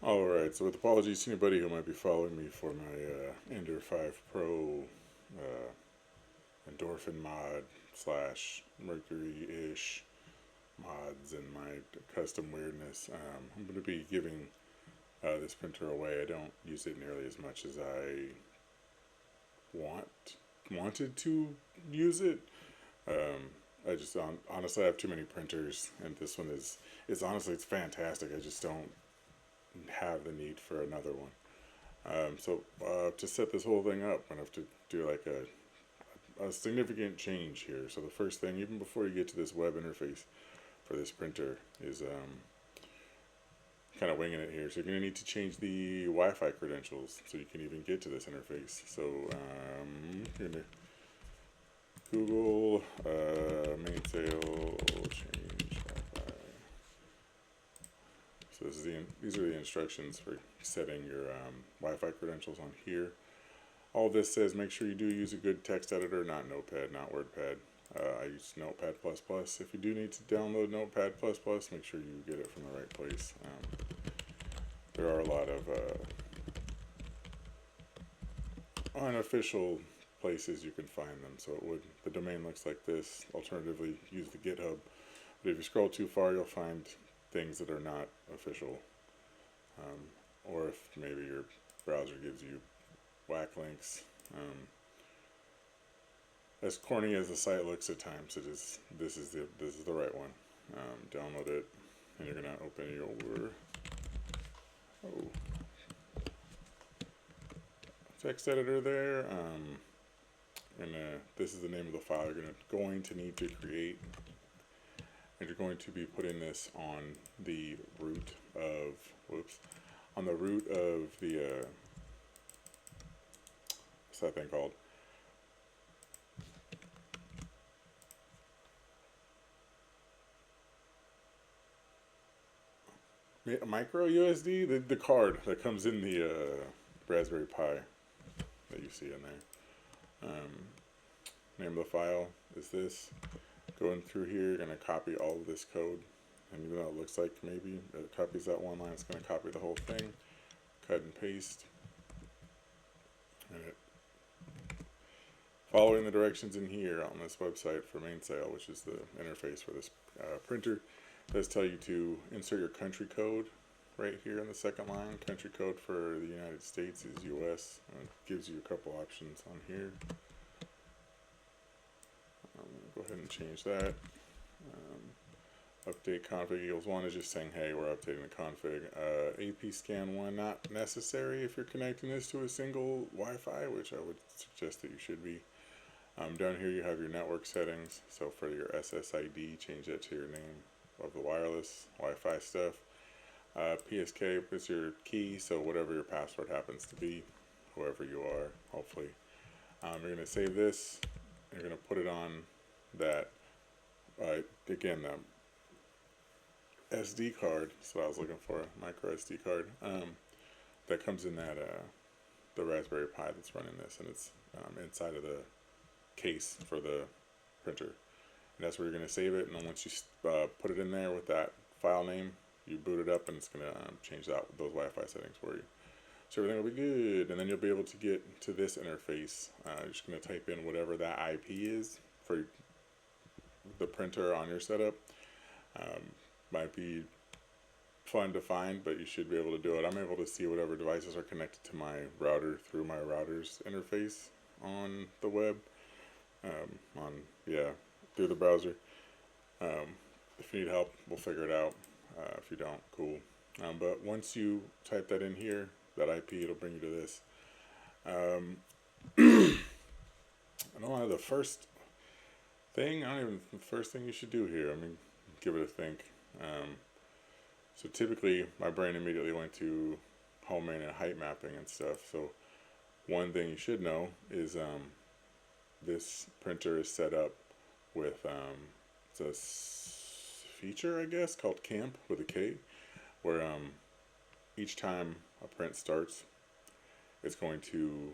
Alright, so with apologies to anybody who might be following me for my Ender 5 Pro endorphin mod slash Mercury-ish mods and my custom weirdness. I'm going to be giving this printer away. I don't use it nearly as much as I wanted to use it. I just honestly I have too many printers, and this one it's honestly it's fantastic. I just don't have the need for another one. So to set this whole thing up, I'm gonna have to do like a significant change here. So the first thing, even before you get to this web interface for this printer, is kind of winging it here. So you're going to need to change the Wi-Fi credentials so you can even get to this interface. So you're going to Google Mainsail change Wi-Fi. So these are the instructions for setting your Wi-Fi credentials on here. All this says make sure you do use a good text editor, not Notepad, not WordPad. I use Notepad++. If you do need to download Notepad++, make sure you get it from the right place. There are a lot of unofficial places you can find them. So the domain looks like this. Alternatively, use the GitHub. But if you scroll too far, you'll find things that are not official. Or if maybe your browser gives you whack links. As corny as the site looks at times, this is the right one. Download it, and you're gonna open your text editor there. And this is the name of the file you're going to need to create, and you're going to be putting this on the root of on the root of the what's that thing called? Micro USD, the card that comes in the Raspberry Pi that you see in there. Name of the file is this. Going through here, you're going to copy all of this code, and even though it looks like maybe it copies that one line, it's going to copy the whole thing. Cut and paste. And following the directions in here on this website for Mainsail, which is the interface for this printer, does tell you to insert your country code right here in the second line. Country code for the United States is US. It gives you a couple options on here. I'm going to go ahead and change that. Update config equals 1 is just saying, hey, we're updating the config. AP scan 1, not necessary if you're connecting this to a single Wi-Fi, which I would suggest that you should be. Down here you have your network settings. So for your SSID, change that to your name of the wireless Wi-Fi stuff. PSK is your key, so whatever your password happens to be, whoever you are, hopefully. You're going to save this. You're going to put it on that, again, SD card. That's what I was looking for, micro SD card. That comes in that the Raspberry Pi that's running this, and it's inside of the case for the printer. And that's where you're going to save it, and then once you put it in there with that file name, you boot it up, and it's going to change out those Wi-Fi settings for you. So everything will be good, and then you'll be able to get to this interface. You're just going to type in whatever that IP is for the printer on your setup. Might be fun to find, but you should be able to do it. I'm able to see whatever devices are connected to my router through my router's interface on the web. Through the browser. If you need help, we'll figure it out. If you don't, cool. But once you type that in here, that IP, it'll bring you to this. I don't know, the first thing you should do here. I mean, give it a think. So typically, my brain immediately went to homing and height mapping and stuff. So one thing you should know is this printer is set up with it's a feature, I guess, called Camp with a K, where each time a print starts, it's going to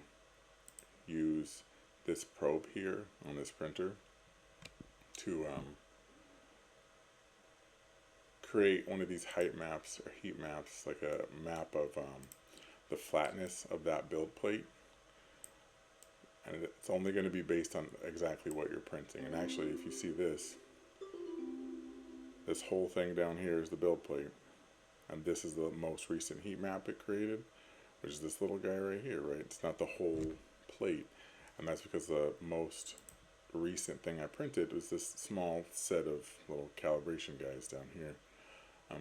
use this probe here on this printer to create one of these height maps or heat maps, like a map of the flatness of that build plate. And it's only going to be based on exactly what you're printing. And actually, if you see this whole thing down here is the build plate. And this is the most recent heat map it created, which is this little guy right here, right? It's not the whole plate. And that's because the most recent thing I printed was this small set of little calibration guys down here.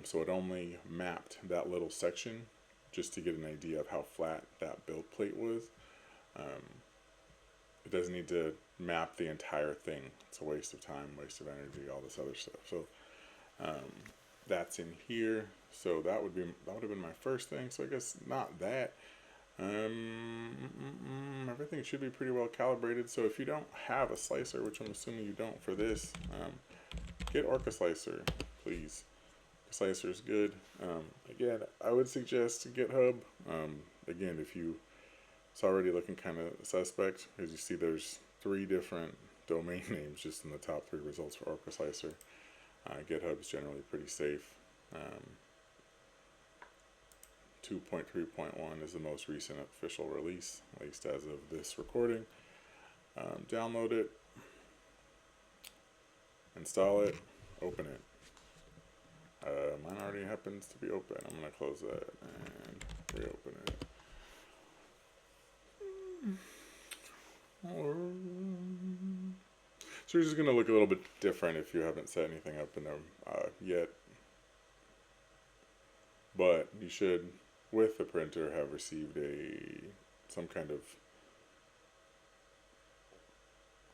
So it only mapped that little section just to get an idea of how flat that build plate was. It doesn't need to map the entire thing. It's a waste of time, waste of energy, all this other stuff. So that's in here. So that would have been my first thing. So I guess not that. Everything should be pretty well calibrated. So if you don't have a slicer, which I'm assuming you don't for this, get Orca Slicer, please. Slicer is good. Again, I would suggest GitHub. Again, if it's already looking kind of suspect, as you see, there's 3 different domain names just in the top 3 results for Orca Slicer. GitHub is generally pretty safe. 2.3.1 is the most recent official release, at least as of this recording. Download it, install it, open it. Mine already happens to be open. I'm going to close that and reopen it. So it's just going to look a little bit different if you haven't set anything up in there yet. But you should, with the printer, have received some kind of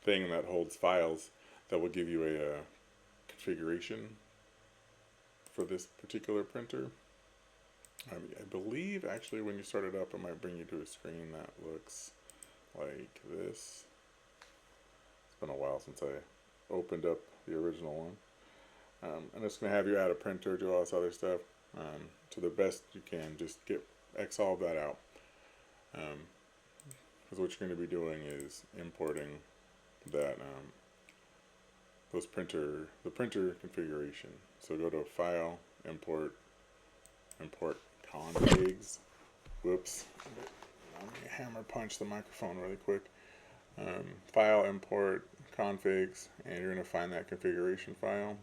thing that holds files that will give you a configuration for this particular printer. I believe actually when you start it up, it might bring you to a screen that looks like this. It's been a while since I opened up the original one. And it's going to have you add a printer, do all this other stuff. To the best you can, just X all of that out. Because what you're going to be doing is importing that the printer configuration. So go to File, Import configs. Whoops. Let me hammer punch the microphone really quick. File, Import configs, and you're going to find that configuration file.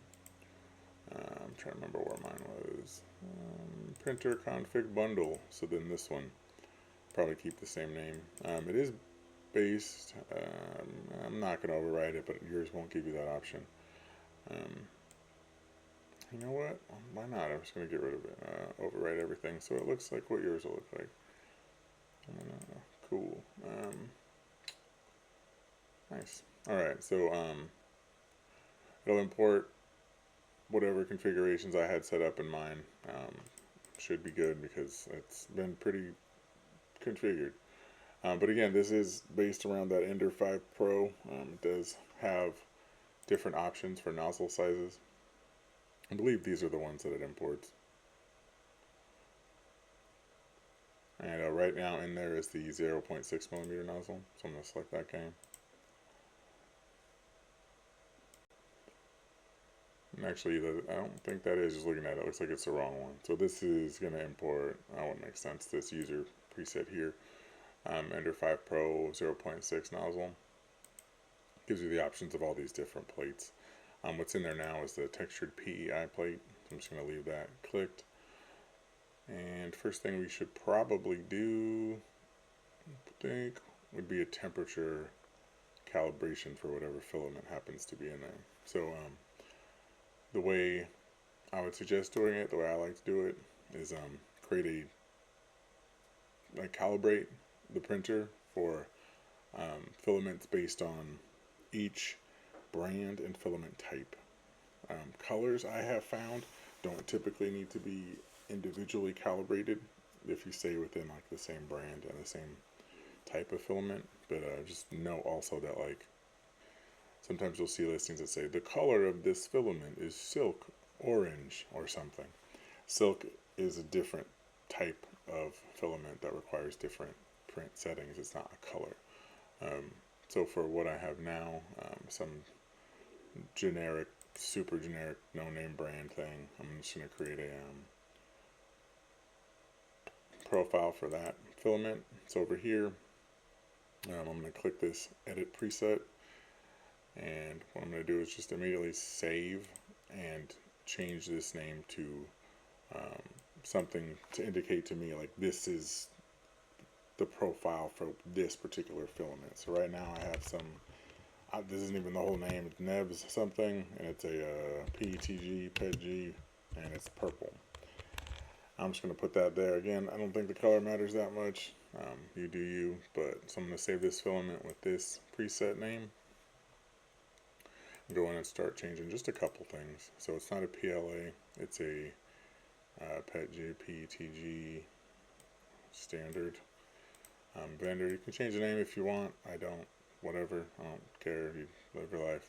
I'm trying to remember where mine was. Printer config bundle. So then this one, probably keep the same name. It is based. I'm not going to overwrite it, but yours won't give you that option. You know what? Why not? I'm just going to get rid of it. Overwrite everything so it looks like what yours will look like. Cool. Nice. Alright, so it'll import whatever configurations I had set up in mine. Should be good because it's been pretty configured. But again, this is based around that Ender 5 Pro. It does have different options for nozzle sizes. I believe these are the ones that it imports. And right now in there is the 0.6 millimeter nozzle, so I'm going to select that guy. And actually, I don't think that is, just looking at it, it looks like it's the wrong one. So this is going to import, wouldn't make sense, this user preset here. Ender 5 Pro 0.6 nozzle. Gives you the options of all these different plates. What's in there now is the textured PEI plate. So I'm just going to leave that clicked. And first thing we should probably do, I think, would be a temperature calibration for whatever filament happens to be in there. So the way I would suggest doing it, the way I like to do it, is calibrate the printer for filaments based on each brand and filament type. Colors I have found don't typically need to be individually calibrated if you stay within like the same brand and the same type of filament, but just know also that like sometimes you'll see listings that say the color of this filament is silk orange or something. Silk is a different type of filament that requires different print settings. It's not a color. So for what I have now, some generic super generic, no-name brand thing. I'm just going to create a profile for that filament. It's over here. I'm going to click this edit preset, and what I'm going to do is just immediately save and change this name to something to indicate to me like this is the profile for this particular filament. So right now I have some, this isn't even the whole name, it's Nebs something, and it's a PETG, PETG, and it's purple. I'm just going to put that there. Again, I don't think the color matters that much. You do you, but so I'm going to save this filament with this preset name. Go in and start changing just a couple things. So it's not a PLA, it's a PETG, PETG standard blender. You can change the name if you want. I don't. Whatever. I don't care. You live your life.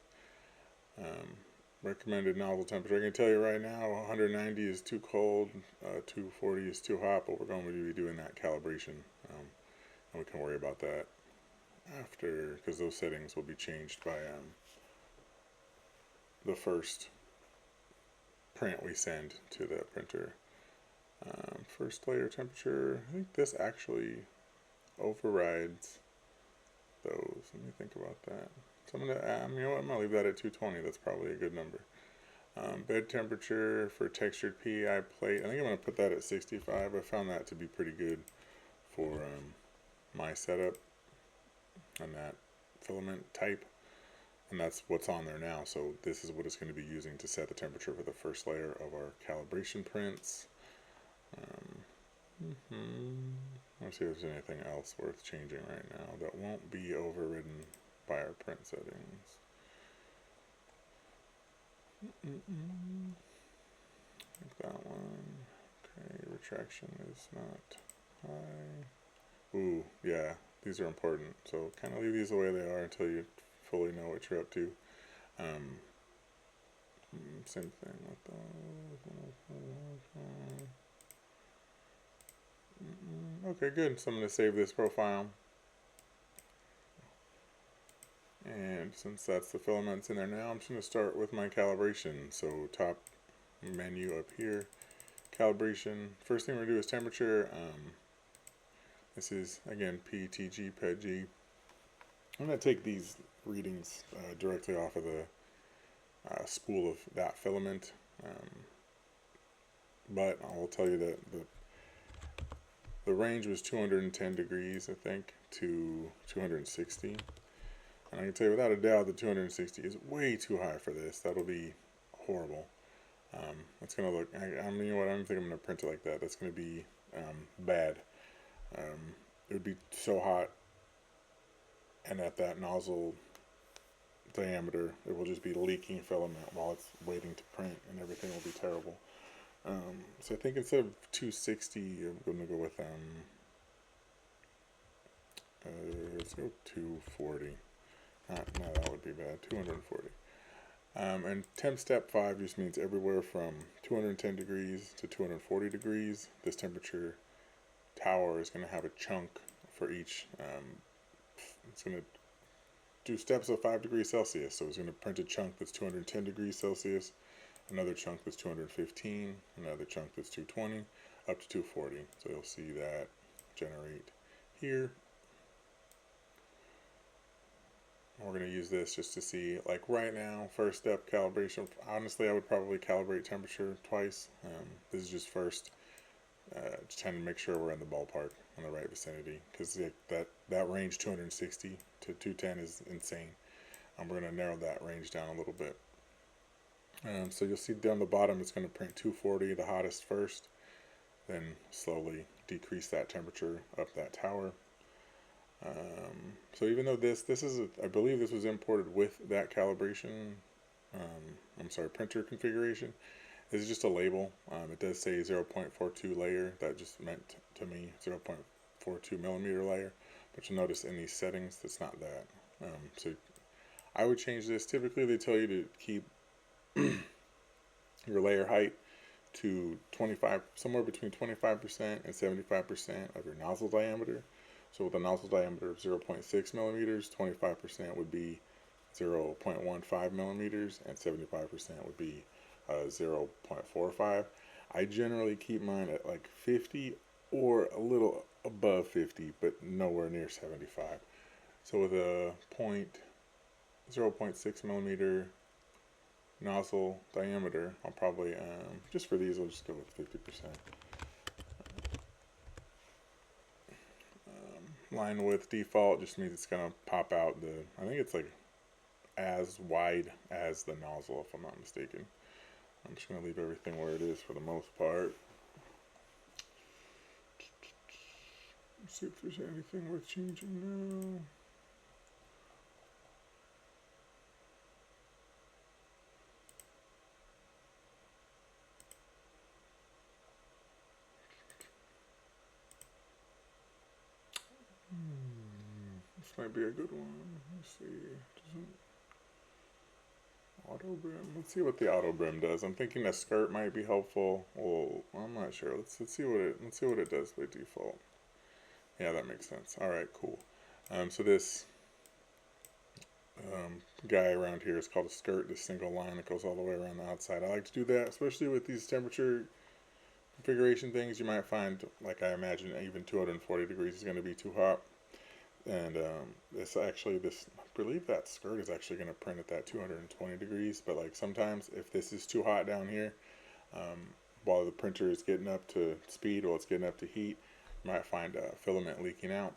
Recommended nozzle temperature. I can tell you right now, 190 is too cold, 240 is too hot, but we're going to be doing that calibration, and we can worry about that after, because those settings will be changed by the first print we send to the printer. First layer temperature, I think this actually overrides those. Let me think about that. So I'm gonna, you know what, I'm gonna leave that at 220. That's probably a good number. Bed temperature for textured PEI plate, I think I'm gonna put that at 65. I found that to be pretty good for my setup and that filament type, and that's what's on there now. So this is what it's going to be using to set the temperature for the first layer of our calibration prints. Let's see if there's anything else worth changing right now that won't be overridden by our print settings. Like that one. Okay, retraction is not high. Ooh, yeah, these are important. So kind of leave these the way they are until you fully know what you're up to. Same thing with those. Okay, good. So I'm going to save this profile. And since that's the filaments in there now, I'm just going to start with my calibration. So top menu up here, calibration. First thing we're going to do is temperature. This is, again, PETG, PETG. I'm going to take these readings directly off of the spool of that filament. But I will tell you that the range was 210 degrees, I think, to 260. And I can tell you without a doubt that 260 is way too high for this. That'll be horrible. It's going to look, I mean, you know what, I don't think I'm going to print it like that. That's going to be bad. It would be so hot, and at that nozzle diameter, it will just be leaking filament while it's waiting to print, and everything will be terrible. So I think instead of 260, I'm going to go with, let's go 240. No, that would be bad, 240. And temp step 5 just means everywhere from 210 degrees to 240 degrees. This temperature tower is going to have a chunk for each. It's going to do steps of 5 degrees Celsius. So it's going to print a chunk that's 210 degrees Celsius, another chunk that's 215, another chunk that's 220, up to 240. So you'll see that generate here. We're going to use this just to see, like right now, first step calibration. Honestly, I would probably calibrate temperature twice. This is just first, just trying to make sure we're in the ballpark, in the right vicinity, because that range 260 to 210 is insane. We're going to narrow that range down a little bit. So you'll see down the bottom it's going to print 240, the hottest first, then slowly decrease that temperature up that tower. So even though this is, I believe this was imported with that calibration, printer configuration, this is just a label. It does say 0.42 layer. That just meant to me 0.42 millimeter layer, but you'll notice in these settings that's not that. So I would change this. Typically they tell you to keep your layer height to 25, somewhere between 25% and 75% of your nozzle diameter. So with a nozzle diameter of 0.6 millimeters, 25% would be 0.15 millimeters, and 75% would be 0.45. I generally keep mine at like 50 or a little above 50, but nowhere near 75. So with a 0.6 millimeter nozzle diameter, I'll probably, just for these, I'll just go with 50%. Line width default just means it's going to pop out I think it's like as wide as the nozzle, if I'm not mistaken. I'm just going to leave everything where it is for the most part. Let's see if there's anything worth changing now. This might be a good one. Let's see. Auto brim. Let's see what the auto brim does. I'm thinking a skirt might be helpful. Well, I'm not sure. Let's see what it does by default. Yeah, that makes sense. All right, cool. So this guy around here is called a skirt. This single line that goes all the way around the outside. I like to do that, especially with these temperature configuration things. You might find, like I imagine, even 240 degrees is going to be too hot. And I believe that skirt is actually going to print at that 220 degrees. But like sometimes if this is too hot down here, while the printer is getting up to speed, while it's getting up to heat, you might find a filament leaking out.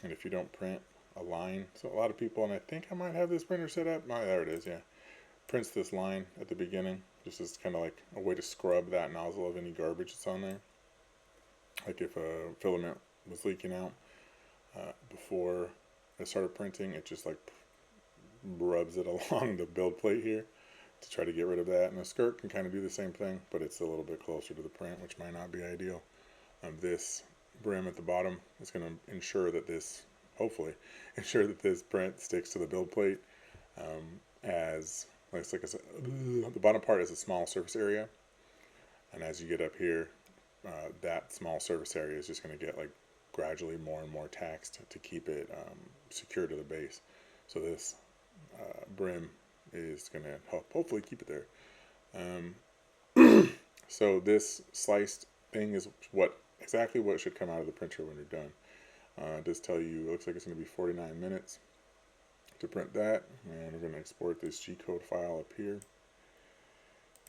And if you don't print a line, so a lot of people, and I think I might have this printer set up. Oh, there it is, yeah. Prints this line at the beginning, just as kind of like a way to scrub that nozzle of any garbage that's on there. Like if a filament was leaking out before I started printing, it just like rubs it along the build plate here to try to get rid of that. And a skirt can kind of do the same thing, but it's a little bit closer to the print, which might not be ideal. This brim at the bottom is going to ensure that this, hopefully, ensure that this print sticks to the build plate. As looks like the bottom part is a small surface area, and as you get up here, that small surface area is just going to get like gradually more and more taxed to keep it secure to the base. So this brim is going to help hopefully keep it there. So this sliced thing is exactly what should come out of the printer when you're done. It does tell you, it looks like it's going to be 49 minutes to print that, and we're going to export this G-code file up here.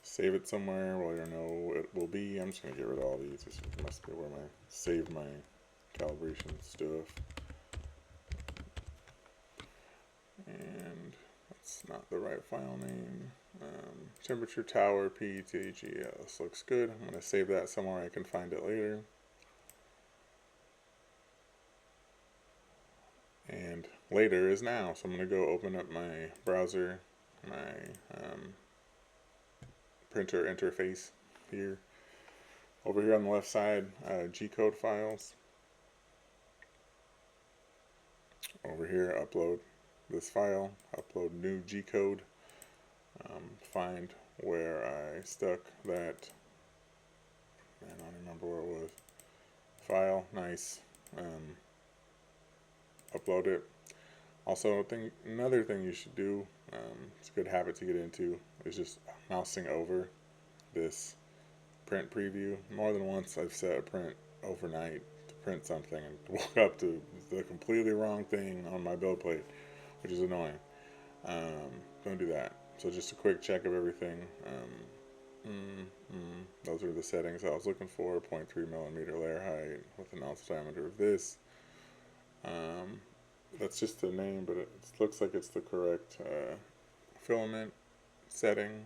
Save it somewhere where you know it will be. I'm just going to get rid of all these. This must be where I save my calibration stuff. And that's not the right file name. Temperature tower PETG. Yeah, this looks good. I'm going to save that somewhere I can find it later. And later is now. So I'm going to go open up my browser, my printer interface here. Over here on the left side, G-code files. Over here, upload this file, upload new G-code, find where I stuck that, man, I don't remember where it was, file, nice, upload it. Also, another thing you should do, it's a good habit to get into, is just mousing over this print preview. More than once I've set a print overnight to print something and woke up to the completely wrong thing on my build plate, which is annoying. Don't do that. So just a quick check of everything. Those are the settings I was looking for. 0.3 millimeter layer height with the nozzle diameter of this. That's just the name, but it looks like it's the correct filament setting.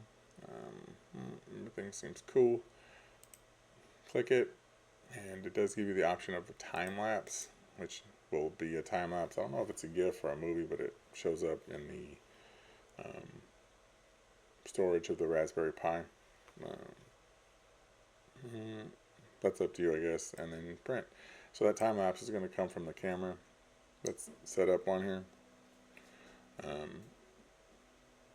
Everything seems cool. Click it, and it does give you the option of a time lapse, which will be a time lapse. I don't know if it's a GIF or a movie, but it shows up in the storage of the Raspberry Pi. That's up to you, I guess. And then print. So that time lapse is going to come from the camera that's set up on here.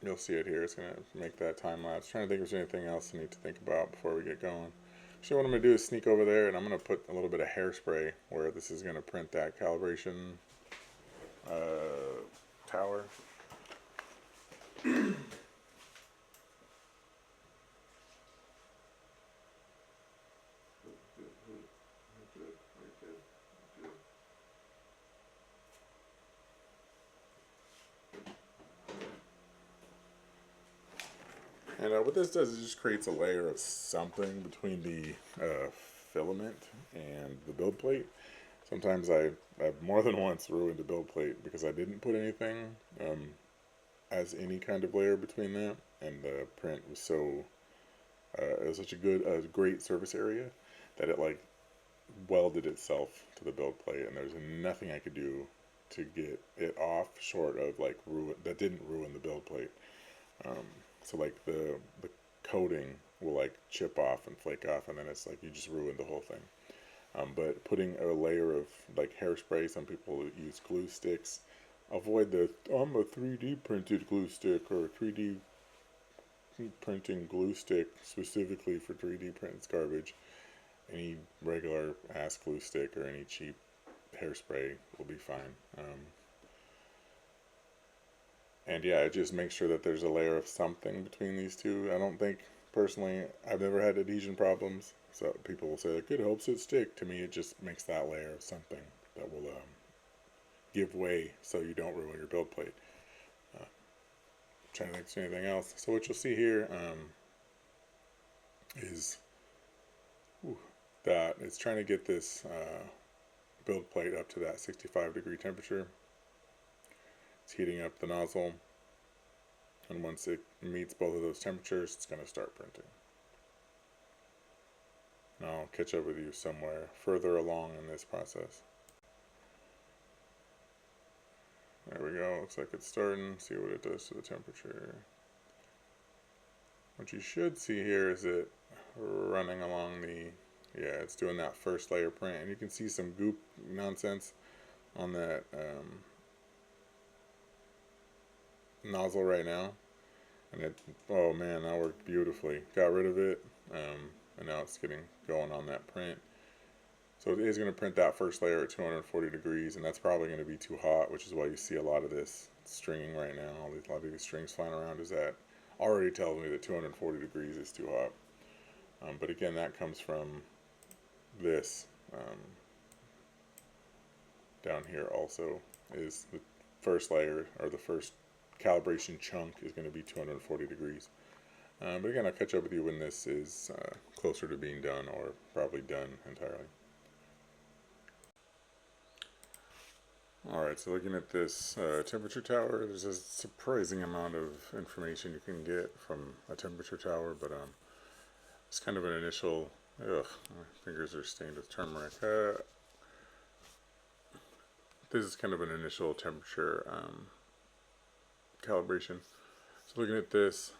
You'll see it here. It's going to make that time lapse. Trying to think if there's anything else I need to think about before we get going. Actually, what I'm going to do is sneak over there, and I'm going to put a little bit of hairspray where this is going to print that calibration tower. And what this does is just creates a layer of something between the filament and the build plate. Sometimes I've more than once ruined the build plate because I didn't put anything as any kind of layer between that, and the print was so it was such a great surface area that it like welded itself to the build plate, and there's nothing I could do to get it off short of like that didn't ruin the build plate. So like the coating will like chip off and flake off, and then it's like you just ruined the whole thing. But putting a layer of like hairspray, some people use glue sticks. Avoid the I'm a 3D printed glue stick or 3D printing glue stick specifically for 3D prints garbage. Any regular ass glue stick or any cheap hairspray will be fine. And yeah, just make sure that there's a layer of something between these two. I don't think, personally, I've never had adhesion problems. So people will say, like, it helps it stick. To me, it just makes that layer of something that will give way so you don't ruin your build plate. Trying to think of anything else. So what you'll see here is that it's trying to get this build plate up to that 65-degree temperature. It's heating up the nozzle, and once it meets both of those temperatures, it's going to start printing. And I'll catch up with you somewhere further along in this process. There we go, looks like it's starting. See what it does to the temperature. What you should see here is it running along yeah, it's doing that first layer print, and you can see some goop nonsense on that nozzle right now, and it, oh man, that worked beautifully. Got rid of it, and now it's getting going on that print. So it is going to print that first layer at 240 degrees, and that's probably going to be too hot, which is why you see a lot of this stringing right now. A lot of these strings flying around is that already tells me that 240 degrees is too hot. But again, that comes from this down here also is the first layer, or the first calibration chunk is going to be 240 degrees. But again, I'll catch up with you when this is closer to being done, or probably done entirely. Alright, so looking at this temperature tower, there's a surprising amount of information you can get from a temperature tower, but it's kind of an initial, my fingers are stained with turmeric. This is kind of an initial temperature calibration. So looking at this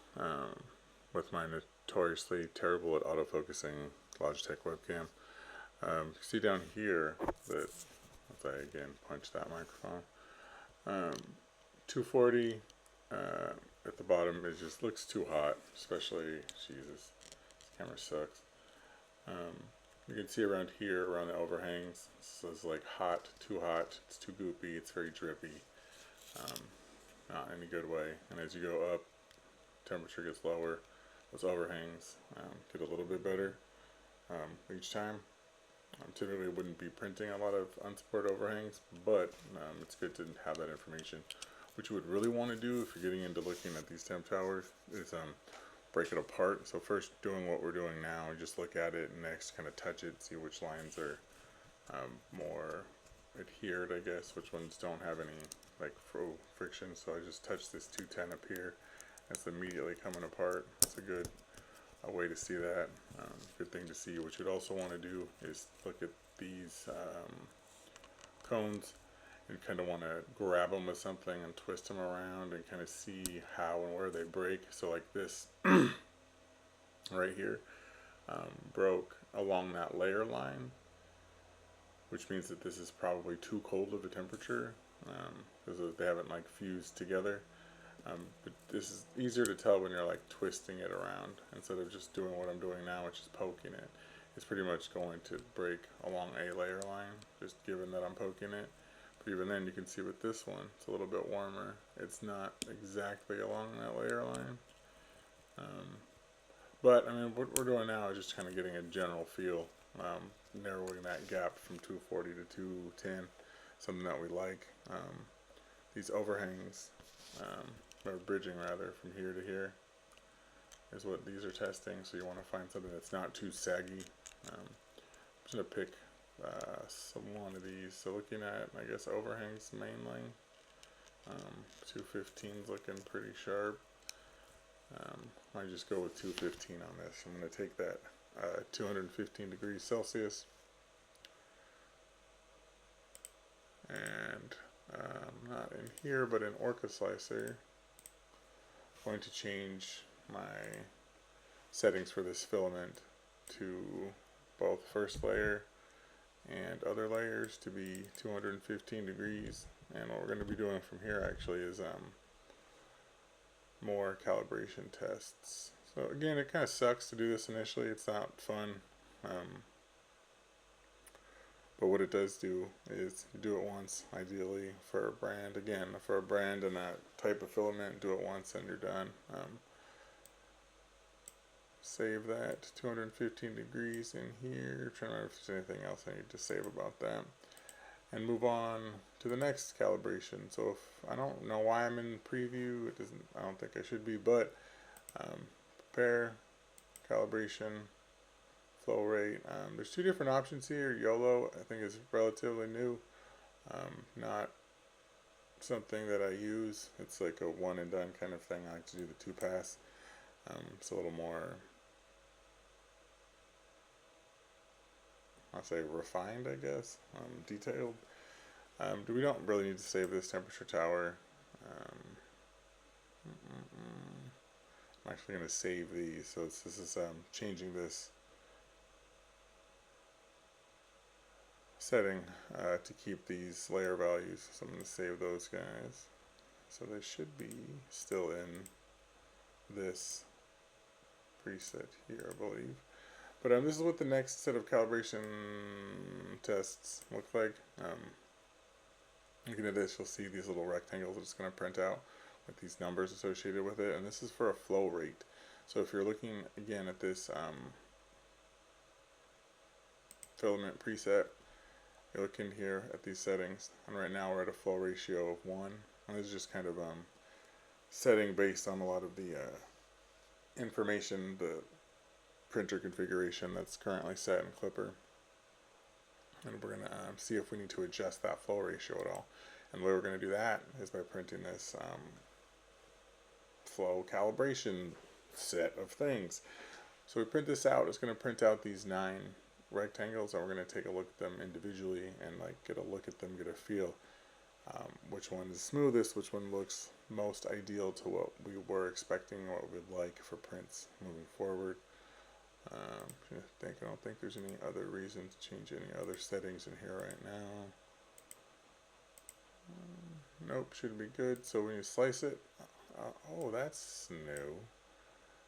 with my notoriously terrible at autofocusing Logitech webcam, you can see down here that, if I again punch that microphone, 240 at the bottom, it just looks too hot, especially, Jesus, this camera sucks. You can see around here, around the overhangs, so it's like hot, it's too goopy, it's very drippy, not in a good way. And as you go up, temperature gets lower, those overhangs get a little bit better each time. Typically wouldn't be printing a lot of unsupported overhangs, but it's good to have that information. What you would really want to do if you're getting into looking at these temp towers is break it apart. So first, doing what we're doing now, just look at it, and next kind of touch it, see which lines are more adhered, I guess, which ones don't have any like friction. So I just touch this 210 up here. That's immediately coming apart. It's a good way to see that. Good thing to see. What you'd also want to do is look at these cones and kind of want to grab them with something and twist them around and kind of see how and where they break. So like this right here broke along that layer line, which means that this is probably too cold of a temperature because they haven't like fused together. But this is easier to tell when you're like twisting it around instead of just doing what I'm doing now, which is poking it. It's pretty much going to break along a layer line, just given that I'm poking it. But even then you can see with this one, it's a little bit warmer. It's not exactly along that layer line. But I mean, what we're doing now is just kind of getting a general feel, narrowing that gap from 240 to 210, something that we like. These overhangs, or bridging rather, from here to here is what these are testing. So you want to find something that's not too saggy. I'm just going to pick one of these. So looking at, I guess, overhangs mainly. 215 is looking pretty sharp. I just go with 215 on this. I'm going to take that 215 degrees Celsius and not in here but in Orca Slicer, I'm going to change my settings for this filament to both first layer and other layers to be 215 degrees. And what we're going to be doing from here actually is more calibration tests. So again, it kind of sucks to do this initially. It's not fun. But what it does do is do it once, ideally, for a brand. Again, for a brand and that type of filament, do it once and you're done. Save that 215 degrees in here. Trying to remember if there's anything else I need to save about that. And move on to the next calibration. So if I don't know why I'm in preview, I don't think I should be, but prepare, calibration, flow rate. There's two different options here. YOLO, I think, is relatively new. Not something that I use. It's like a one and done kind of thing. I like to do the 2-pass. It's a little more, I'll say, refined, I guess, detailed. We don't really need to save this temperature tower. I'm actually going to save these. So this is changing this setting to keep these layer values. So I'm going to save those guys. So they should be still in this preset here, I believe. But this is what the next set of calibration tests look like. Looking at this, you'll see these little rectangles that it's going to print out with these numbers associated with it, and this is for a flow rate. So if you're looking again at this filament preset, you look in here at these settings, and right now we're at a flow ratio of 1. And this is just kind of setting based on a lot of the information, the printer configuration that's currently set in Clipper. And we're going to see if we need to adjust that flow ratio at all. And the way we're going to do that is by printing this flow calibration set of things. So we print this out. It's going to print out these 9 rectangles, and we're going to take a look at them individually and like get a look at them, get a feel. Which one is smoothest, which one looks most ideal to what we were expecting, what we'd like for prints moving forward. I don't think there's any other reason to change any other settings in here right now. Nope, should be good. So when you slice it, oh, that's new.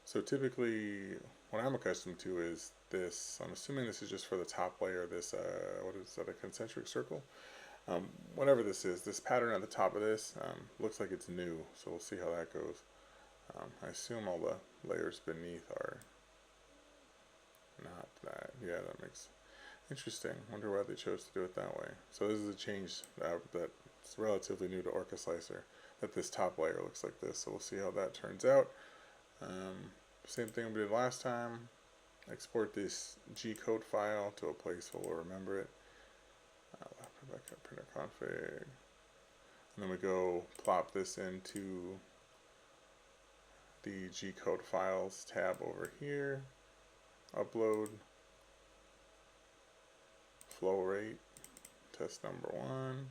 So typically, what I'm accustomed to is this. I'm assuming this is just for the top layer. This, what is that, a concentric circle? Whatever this is, this pattern at the top of this looks like it's new. So we'll see how that goes. I assume all the layers beneath are not that. Yeah, that makes interesting. Wonder why they chose to do it that way. So this is a change that's relatively new to Orca Slicer, that this top layer looks like this. So we'll see how that turns out. Same thing we did last time. Export this G-code file to a place where we'll remember it. Backup printer config. And then we go plop this into the G-code files tab over here. Upload, flow rate, test number 1.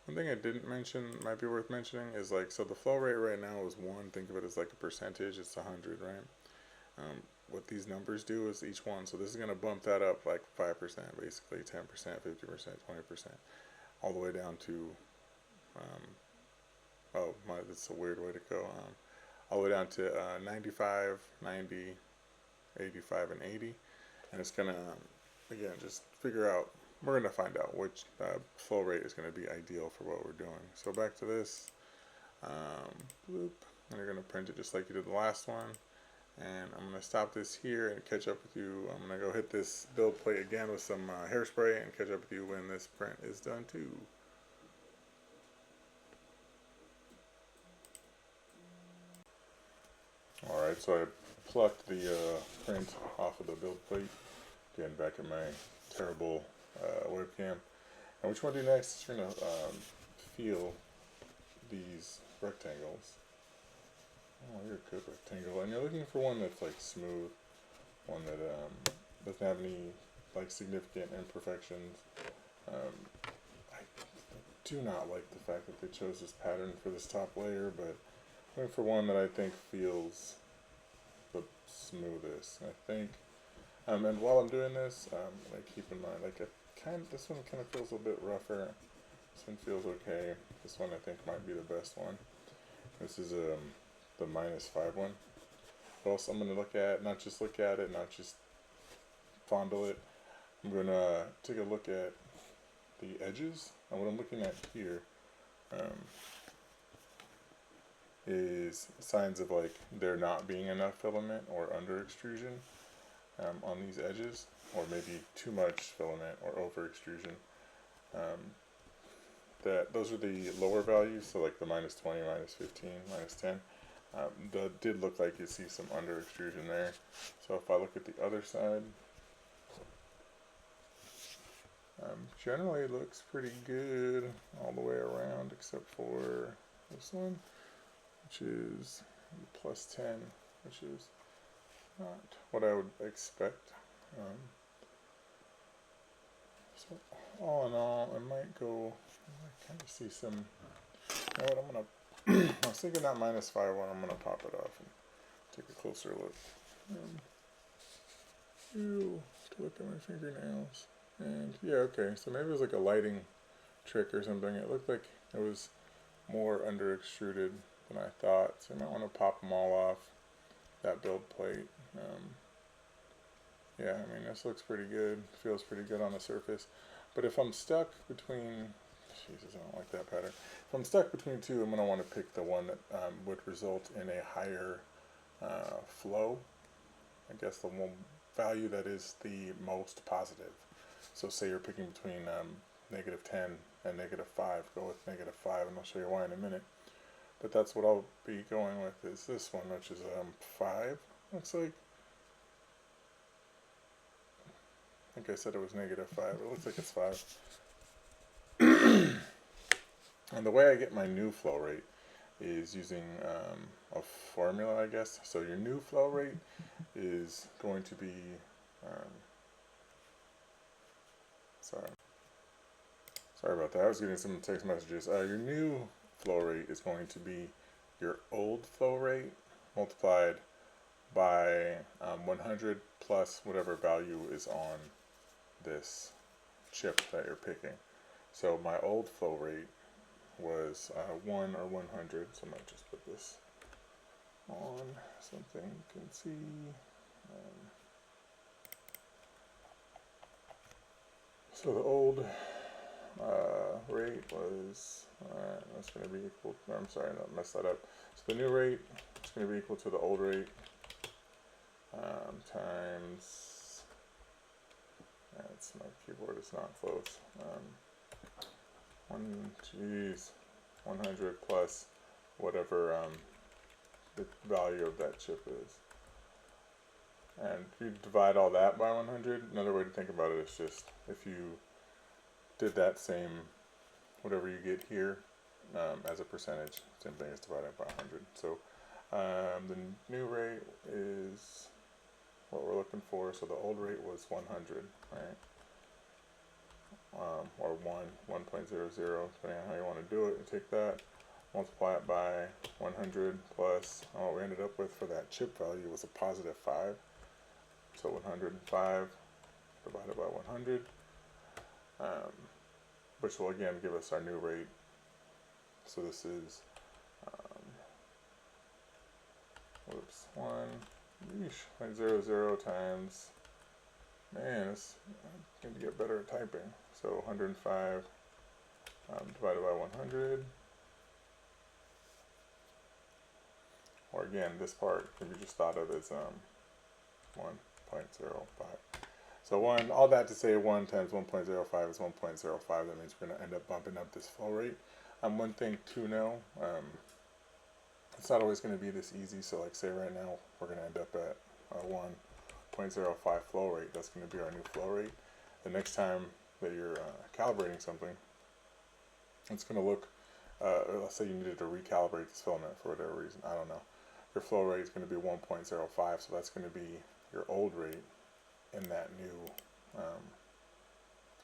One thing I didn't mention, might be worth mentioning, is like, so the flow rate right now is 1. Think of it as like a percentage. It's 100, right? What these numbers do is each one, so this is going to bump that up like 5%, basically 10%, 50%, 20%, all the way down to, that's a weird way to go. All the way down to 95, 90, 85, and 80. And it's going to, again, just figure out we're going to find out which flow rate is going to be ideal for what we're doing. So back to this, bloop, and you're going to print it just like you did the last one. And I'm going to stop this here and catch up with you. I'm going to go hit this build plate again with some hairspray and catch up with you when this print is done too. Alright, so I plucked the print off of the build plate. Again, back at my terrible webcam. And what you want to do next is you're going to feel these rectangles. Oh, you're a good rectangle. And you're looking for one that's like smooth, one that doesn't have any like significant imperfections. I do not like the fact that they chose this pattern for this top layer, but I'm looking for one that I think feels the smoothest. I think, and while I'm doing this, like keep in mind, like this one kind of feels a little bit rougher. This one feels okay. This one I think might be the best one. This is the -5 one. What else I'm going to look at, not just look at it, not just fondle it. I'm going to take a look at the edges. And what I'm looking at here is signs of like there not being enough filament or under extrusion on these edges, or maybe too much filament or over extrusion. Those are the lower values, so like the -20, -15, -10. That did look like you see some under extrusion there. So if I look at the other side, generally it looks pretty good all the way around except for this one, which is +10, which is not what I would expect. So all in all, I might go, I kind of see some, you know what, I'm going to I was thinking that -5 one, I'm going to pop it off and take a closer look. Look at my fingernails. And yeah, okay, so maybe it was like a lighting trick or something. It looked like it was more under extruded than I thought, so you might want to pop them all off that build plate. Yeah, I mean, this looks pretty good, feels pretty good on the surface. But if I'm stuck between, Jesus, I don't like that pattern. If I'm stuck between two, I'm going to want to pick the one that would result in a higher flow. I guess the one value that is the most positive. So say you're picking between -10 and -5. Go with -5, and I'll show you why in a minute. But that's what I'll be going with, is this one, which is 5. Looks like, I think I said it was -5. It looks like it's 5. And the way I get my new flow rate is using a formula, I guess. So your new flow rate is going to be, sorry about that, I was getting some text messages. Your new flow rate is going to be your old flow rate multiplied by 100 plus whatever value is on this chip that you're picking. So my old flow rate was 1 or 100, so I might just put this on something you can see. So the old rate was, that's going to be equal, no, I'm sorry, I messed that up. So the new rate is going to be equal to the old rate times, that's, my keyboard is not close, 100 plus whatever the value of that chip is. And if you divide all that by 100, another way to think about it is just if you did that same, whatever you get here, as a percentage, same thing as divided by 100. So the new rate is what we're looking for. So the old rate was 100, right? Or 1.00, depending on how you want to do it. You take that, multiply it by 100 plus, what we ended up with for that chip value was a positive 5. So 105 divided by 100, which will again give us our new rate. So this is, 0.00 times Man, it's going to get better at typing. So 105 divided by 100. Or again, this part can be just thought of as 1.05. So all that to say 1 times 1.05 is 1.05. That means we're going to end up bumping up this flow rate. One thing to know, it's not always going to be this easy. So like say right now, we're going to end up at 1.05 flow rate. That's going to be our new flow rate. The next time that you're calibrating something, it's going to look, let's say you needed to recalibrate this filament for whatever reason, I don't know. Your flow rate is going to be 1.05, so that's going to be your old rate in that new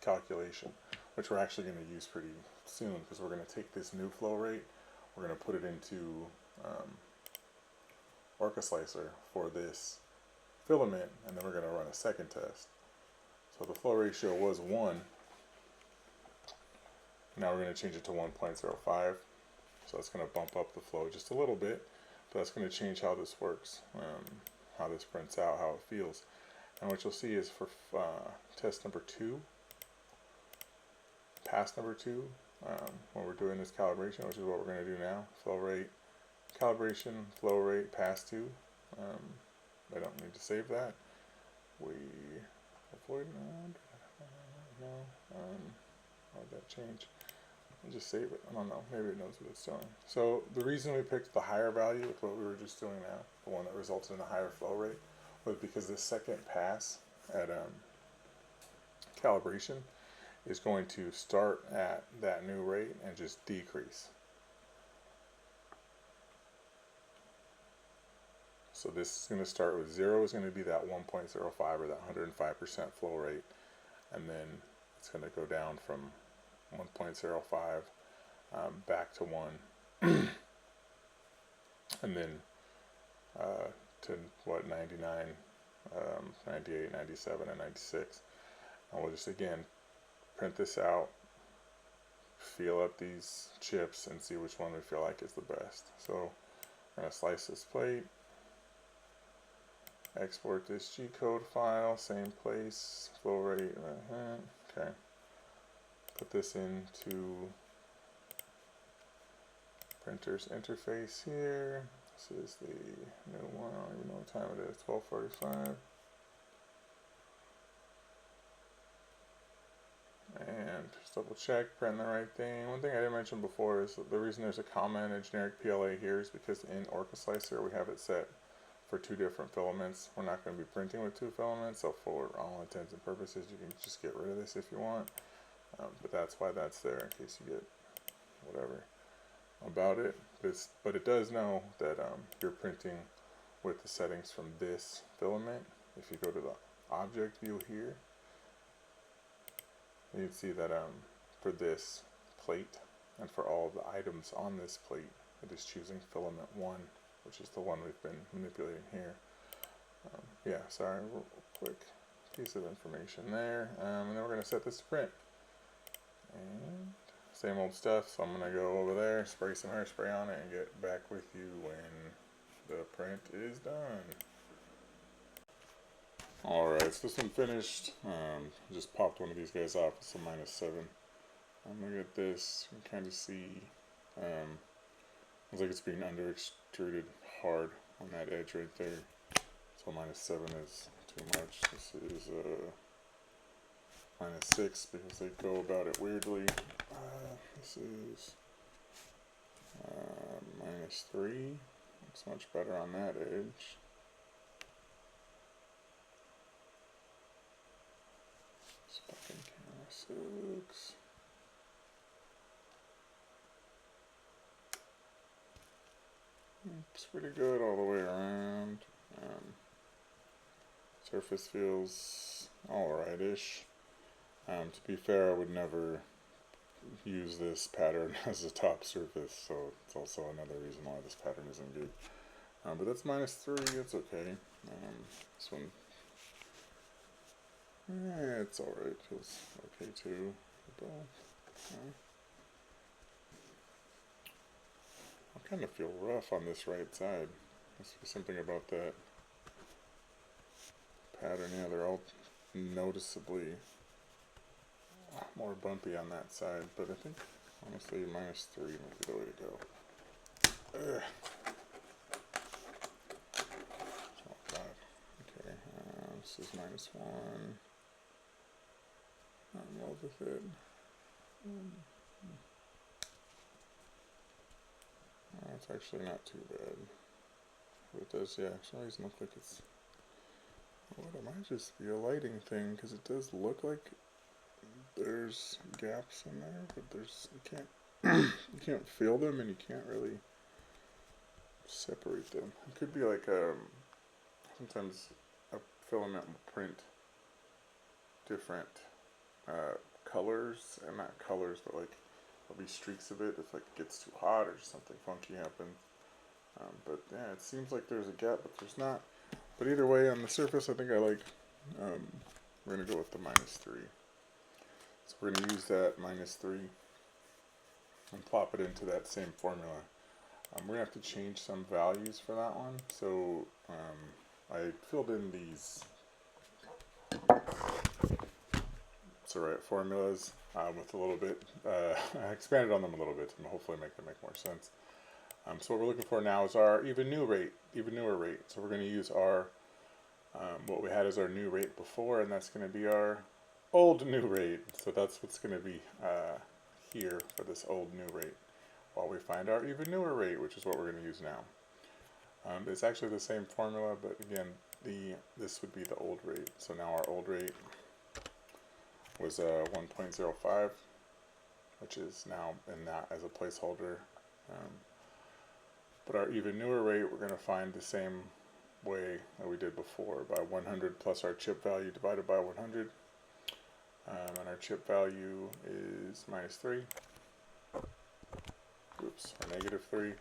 calculation, which we're actually going to use pretty soon, because we're going to take this new flow rate, we're going to put it into Orca Slicer for this filament, and then we're going to run a second test. So the flow ratio was 1. Now we're going to change it to 1.05. So that's going to bump up the flow just a little bit, but that's going to change how this works, how this prints out, how it feels. And what you'll see is for test number 2, pass number 2, when we're doing this calibration, which is what we're going to do now, flow rate, calibration, flow rate, pass 2. I don't need to save that. We avoid no. How did that change? I'll just save it. I don't know. Maybe it knows what it's doing. So the reason we picked the higher value with what we were just doing now, the one that resulted in a higher flow rate, was because the second pass at calibration is going to start at that new rate and just decrease. So this is going to start with 0 is going to be that 1.05 or that 105% flow rate, and then it's going to go down from 1.05 back to 1, and then to what, 99, 98, 97, and 96. And we'll just again print this out, feel up these chips, and see which one we feel like is the best. So we're going to slice this plate, export this G-code file, same place, flow rate, okay. Put this into printer's interface here. This is the new one, I don't even know what time it is, 12:45. And just double check, print the right thing. One thing I didn't mention before is the reason there's a common and generic PLA here is because in Orca Slicer we have it set for 2 different filaments. We're not going to be printing with 2 filaments, so for all intents and purposes you can just get rid of this if you want. But that's why that's there, in case you get whatever about it. But it does know that you're printing with the settings from this filament. If you go to the object view here, you'd see that for this plate and for all the items on this plate, it is choosing filament 1, which is the one we've been manipulating here. Yeah, sorry, real quick piece of information there. And then we're going to set this to print. And same old stuff, so I'm going to go over there, spray some hairspray on it, and get back with you when the print is done. Alright, so this one finished. Just popped one of these guys off, it's a -7. Look at this, you can kind of see, looks like it's being under extruded hard on that edge right there. So -7 is too much. This is -6 because they go about it weirdly. This is -3. Looks much better on that edge. Fucking camera sucks. It's pretty good all the way around. Surface feels alright-ish. To be fair, I would never use this pattern as a top surface, so it's also another reason why this pattern isn't good. But that's -3, it's okay. This one, it's alright, feels okay too. I kind of feel rough on this right side. There's something about that pattern. Yeah, they're all noticeably more bumpy on that side, but I think honestly -3 might be the way to go. Ugh. Okay, this is -1. I'm in love with it. Oh, it's actually not too bad. But it does, yeah, for some reason look like it's... Well, it might just be a lighting thing, because it does look like there's gaps in there, but there's, you can't feel them, and you can't really separate them. It could be like, sometimes a filament will print different colors, and not colors, but like there'll be streaks of it if like it gets too hot or something funky happens. But yeah, it seems like there's a gap, but there's not. But either way, on the surface, I think I like, we're going to go with the -3. So we're going to use that -3 and plop it into that same formula. We're going to have to change some values for that one. So I filled in these formulas with a little bit, I expanded on them a little bit and hopefully make them make more sense. So what we're looking for now is our even newer rate. So we're going to use our, what we had as our new rate before, and that's going to be our old new rate. So that's what's going to be here for this old new rate, while we find our even newer rate, which is what we're going to use now. It's actually the same formula, but again, this would be the old rate. So now our old rate was 1.05, which is now in that as a placeholder. But our even newer rate, we're going to find the same way that we did before, by 100 plus our chip value divided by 100. And our chip value is -3. Oops, or -3.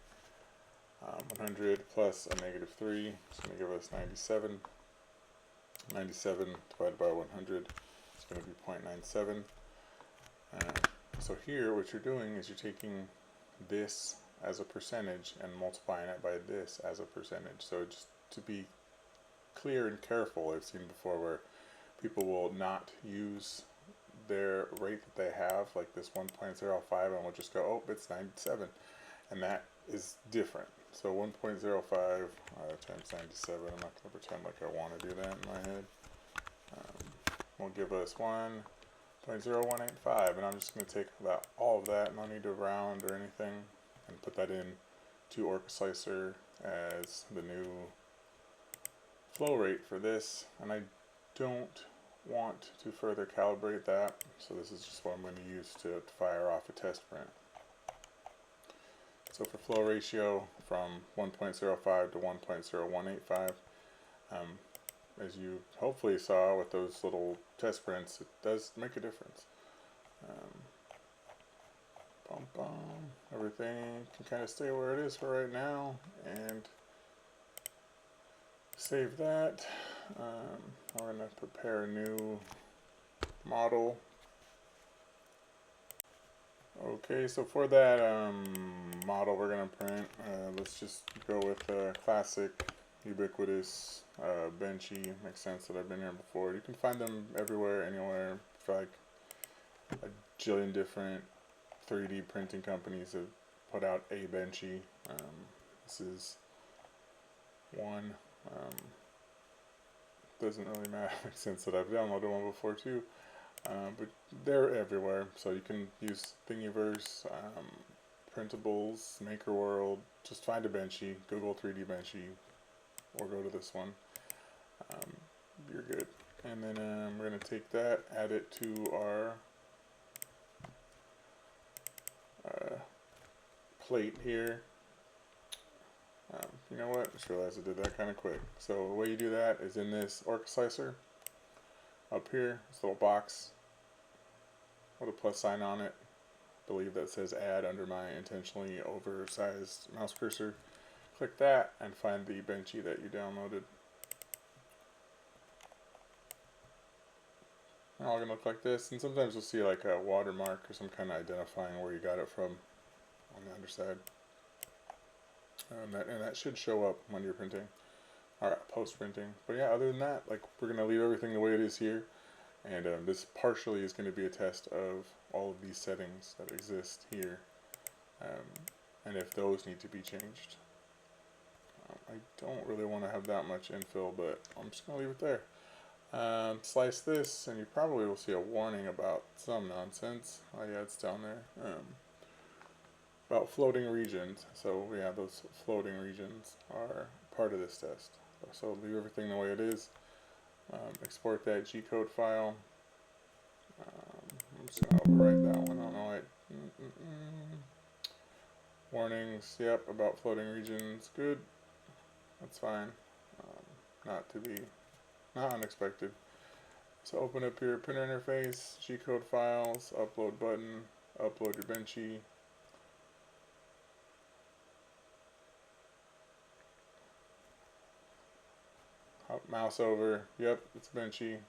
100 plus a -3 is going to give us 97. 97 divided by 100 is going to be 0.97. So here, what you're doing is you're taking this as a percentage and multiplying it by this as a percentage. So just to be clear and careful, I've seen before where people will not use their rate that they have, like this 1.05, and will just go, oh, it's 97, and that is different. So 1.05 times 97, I'm not going to pretend like I want to do that in my head, will give us 1.0185, and I'm just going to take all of that, and I don't need to round or anything, and put that in to Orcheslicer as the new flow rate for this. And I don't want to further calibrate that, so this is just what I'm going to use to fire off a test print. So for flow ratio from 1.05 to 1.0185, as you hopefully saw with those little test prints, it does make a difference. Everything can kind of stay where it is for right now, and save that. We're going to prepare a new model. Okay, so for that model we're going to print, let's just go with a classic, ubiquitous, benchy. Makes sense that I've been here before. You can find them everywhere, anywhere. For like a jillion different 3D printing companies have put out a benchy. This is one. Doesn't really matter since that I've downloaded one before too, but they're everywhere. So you can use Thingiverse, printables, Maker World. Just find a benchy, Google 3D benchy, or go to this one. You're good. And then we're going to take that, add it to our plate here. You know what? I just realized I did that kind of quick. So the way you do that is in this Orcheslicer. Up here, this little box with a plus sign on it. I believe that says add under my intentionally oversized mouse cursor. Click that and find the benchy that you downloaded. They're all going to look like this, and sometimes you'll see like a watermark or some kind of identifying where you got it from on the underside. And that should show up when you're printing, or post printing. But yeah, other than that, like, we're going to leave everything the way it is here. And this partially is going to be a test of all of these settings that exist here, and if those need to be changed. I don't really want to have that much infill, but I'm just going to leave it there. Slice this, and you probably will see a warning about some nonsense. Oh yeah, it's down there. About floating regions. So yeah, those floating regions are part of this test. So leave everything the way it is. Export that G-code file. I'm just going to overwrite that one. I don't know. Warnings. Yep, about floating regions. Good. That's fine. Not unexpected. So open up your printer interface, G-code files, upload button, upload your Benchy. Mouse over. Yep, it's Benchy.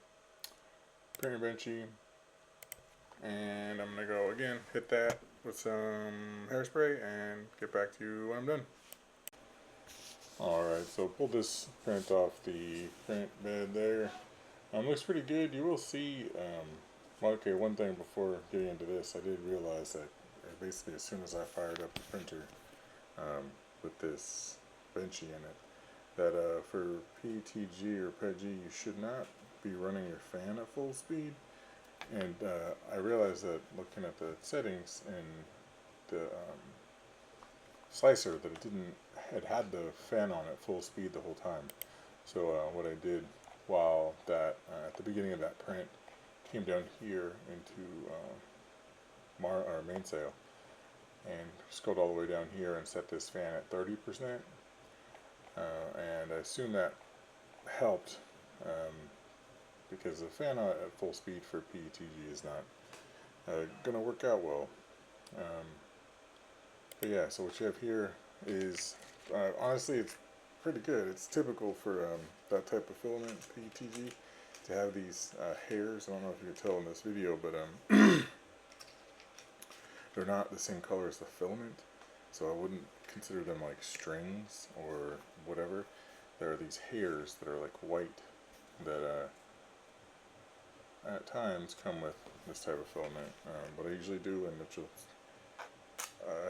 Print your Benchy. And I'm going to go again, hit that with some hairspray and get back to you when I'm done. Alright, so pull this print off the print bed there. Looks pretty good. You will see, well, okay, one thing before getting into this, I did realize that basically as soon as I fired up the printer with this Benchy in it, that for PTG or PEG you should not be running your fan at full speed. And I realized that looking at the settings in the slicer that it had the fan on at full speed the whole time. So what I did while that at the beginning of that print came down here into Mainsail and scrolled all the way down here and set this fan at 30%, and I assume that helped because the fan at full speed for PETG is not gonna work out well. But yeah, so what you have here is honestly it's pretty good. It's typical for that type of filament, PETG, to have these hairs. I don't know if you can tell in this video, but they're not the same color as the filament, so I wouldn't consider them like strings or whatever. There are these hairs that are like white that at times come with this type of filament. What I usually do, and which you'll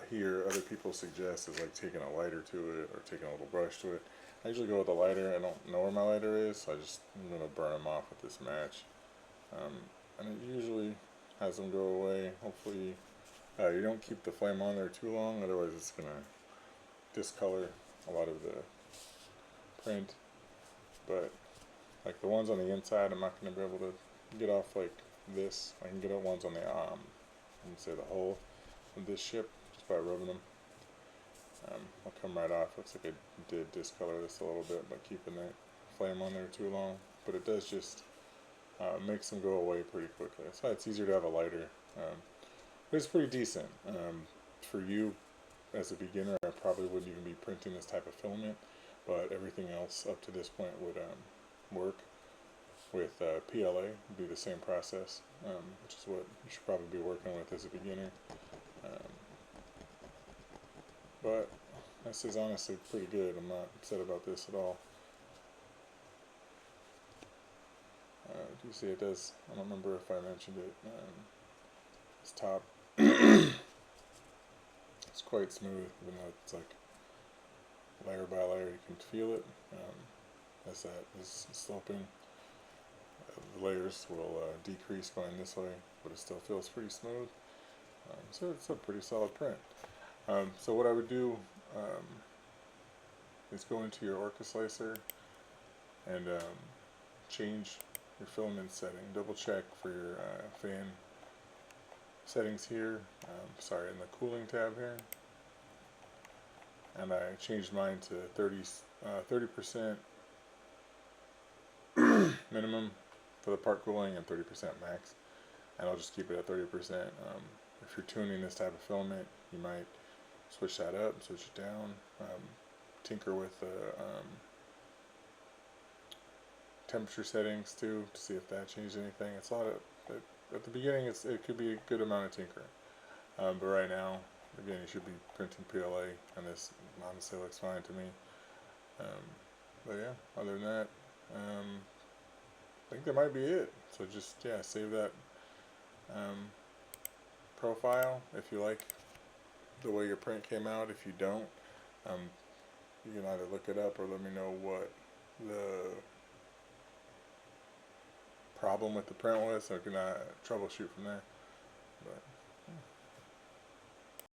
hear other people suggest, is like taking a lighter to it or taking a little brush to it. I usually go with a lighter. I don't know where my lighter is, so I'm going to burn them off with this match. And it usually has them go away. Hopefully you don't keep the flame on there too long, otherwise it's going to discolor a lot of the print. But like the ones on the inside, I'm not going to be able to get off like this. I can get out ones on the say the hull of this ship just by rubbing them. I'll come right off. Looks like I did discolor this a little bit by keeping that flame on there too long, but it does just makes them go away pretty quickly. That's why it's easier to have a lighter, but it's pretty decent. For you as a beginner, I probably wouldn't even be printing this type of filament, but everything else up to this point would work. With PLA, would be the same process, which is what you should probably be working with as a beginner. But this is honestly pretty good. I'm not upset about this at all. Do you see it does? I don't remember if I mentioned it. This top, it's quite smooth, even though it's like layer by layer. You can feel it as that is sloping. The layers will decrease going this way, but it still feels pretty smooth. So it's a pretty solid print. So what I would do is go into your Orca slicer and change your filament setting. Double check for your fan settings here. Sorry, in the cooling tab here. And I changed mine to 30% minimum for the part cooling and 30% max, and I'll just keep it at 30%. If you're tuning this type of filament, you might switch that up, switch it down, tinker with the temperature settings too to see if that changed anything. It's a lot of, at the beginning it could be a good amount of tinkering, but right now, again, you should be printing PLA, and this honestly looks fine to me. But yeah, other than that, I think that might be it. So just, yeah, save that profile if you like the way your print came out. If you don't, you can either look it up or let me know what the problem with the print was, so I can troubleshoot from there. But